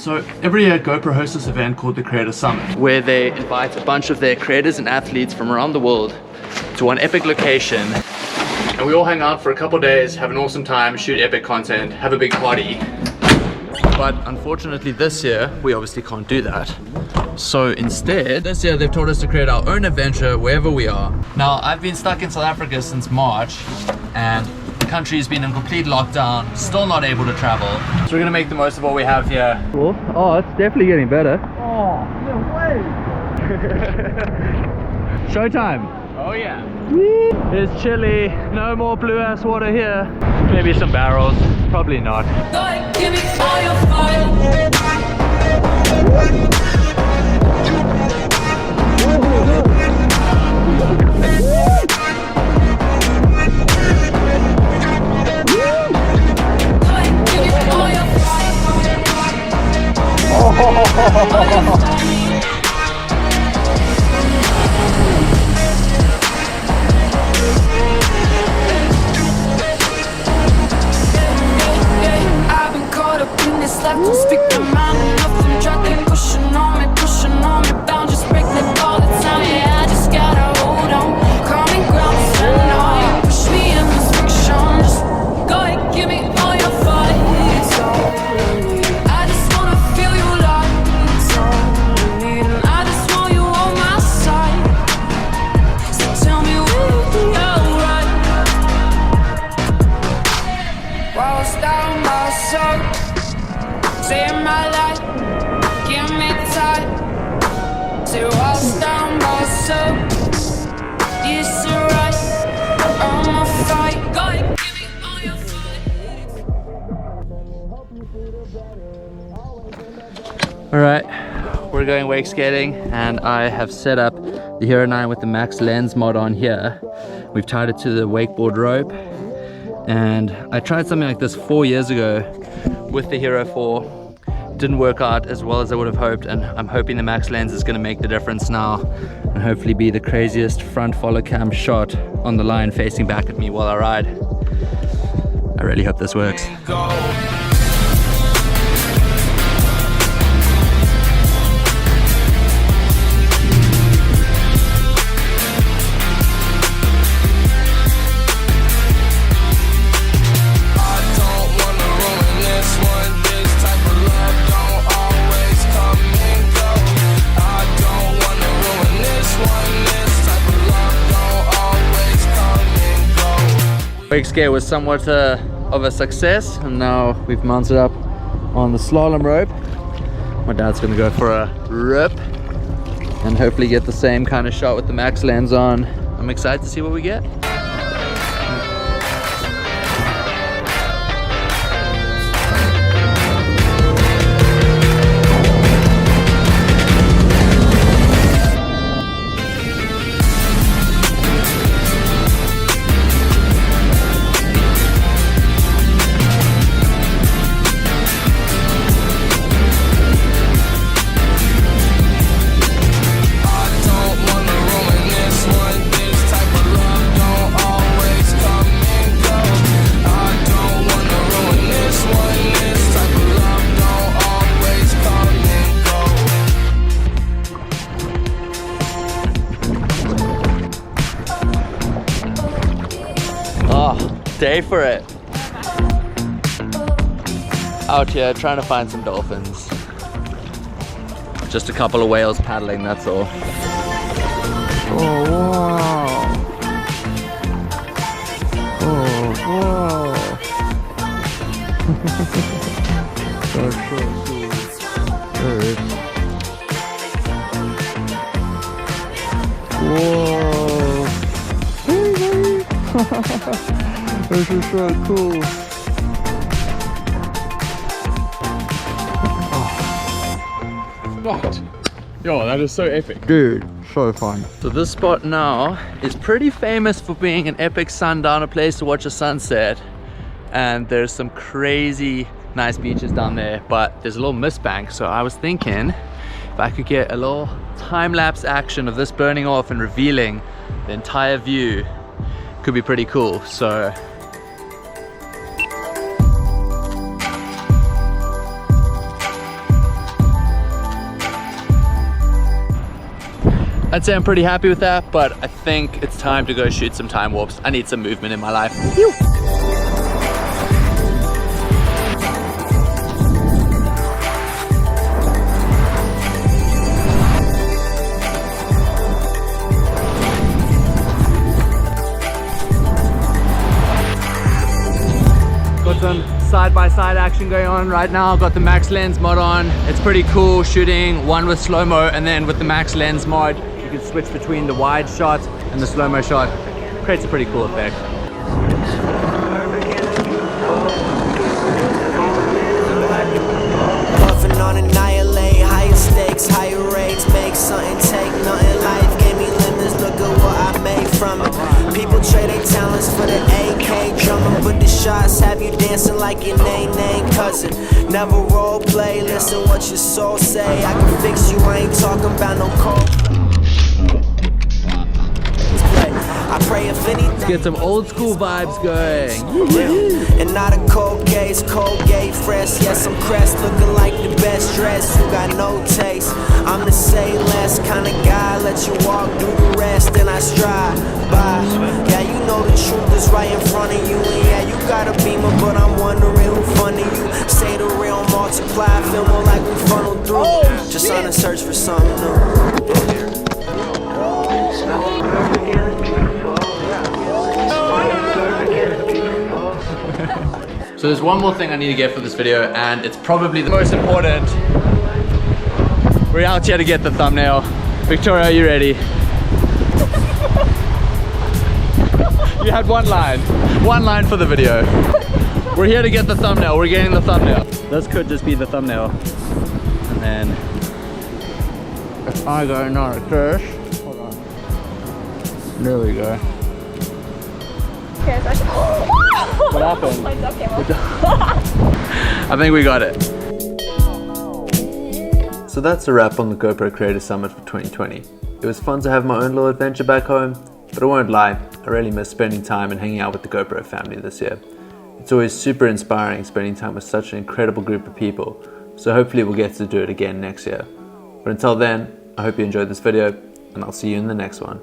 So every year GoPro hosts this event called the Creator Summit, where they invite a bunch of their creators and athletes from around the world to one epic location. And we all hang out for a couple days, have an awesome time, shoot epic content, have a big party. But unfortunately this year, we obviously can't do that. So instead, this year they've told us to create our own adventure wherever we are. Now, I've been stuck in South Africa since March, and the country's been in complete lockdown, still not able to travel. So we're gonna make the most of what we have here. Cool. Oh, it's definitely getting better. Oh, no way! Showtime! Oh yeah. It's chilly, no more blue ass water here. Maybe some barrels, probably not. Give me all your fire. Alright, we're going wake skating, and I have set up the HERO9 with the max lens mod on here. We've tied it to the wakeboard rope, and I tried something like this 4 years ago with the Hero 4. Didn't work out as well as I would have hoped, and I'm hoping the max lens is going to make the difference now and hopefully be the craziest front follow cam shot on the line facing back at me while I ride. I really hope this works. Wake skate was somewhat of a success, and now we've mounted up on the slalom rope. My dad's gonna go for a rip and hopefully get the same kind of shot with the max lens on. I'm excited to see what we get. Day for it. Out here trying to find some dolphins. Just a couple of whales paddling, that's all. Oh wow. Oh wow. That's so cool. There it is. Whoa. This is so cool. God. Yo, that is so epic. Dude, so fun. So this spot now is pretty famous for being an epic sundowner place to watch a sunset. And there's some crazy nice beaches down there, but there's a little mist bank. So I was thinking if I could get a little time-lapse action of this burning off and revealing the entire view, could be pretty cool. So I'd say I'm pretty happy with that, but I think it's time to go shoot some time warps. I need some movement in my life. Phew. Got some side-by-side action going on right now. Got the max lens mod on. It's pretty cool shooting one with slow-mo, and then with the max lens mod you can switch between the wide shot and the slow-mo shot. Creates a pretty cool effect. Puffin' on annihilate, higher stakes, higher rates, make something, take nothing. Life gave me limits, look at what I made from it. People trade their talents for the AK drumming, but the shots have you dancing like your name cousin. Never role play, listen what your soul say. I can fix you, I ain't talking about no cold. I pray if anything. Let's get some old school vibes going. And not a cold case, Colgate fresh. Yes, I'm crest, looking like the best dress. You got no taste. I'm the say less kind of guy. Let you walk through the rest, and I strive by. Yeah, you know the truth is right in front of you. And yeah, you got a beamer, but I'm wondering who funding you. Say the real multiply, feel more like we funnel through. Just on a search for something new. So there's one more thing I need to get for this video, and it's probably the most important. We're out here to get the thumbnail. Victoria, are you ready? You had one line for the video. We're here to get the thumbnail. We're getting the thumbnail. This could just be the thumbnail. And then if I go not a curse, hold on. There we go. What happened? I think we got it. So that's a wrap on the GoPro Creator Summit for 2020. It was fun to have my own little adventure back home, but I won't lie, I really miss spending time and hanging out with the GoPro family this year. It's always super inspiring spending time with such an incredible group of people, so hopefully we'll get to do it again next year. But until then, I hope you enjoyed this video, and I'll see you in the next one.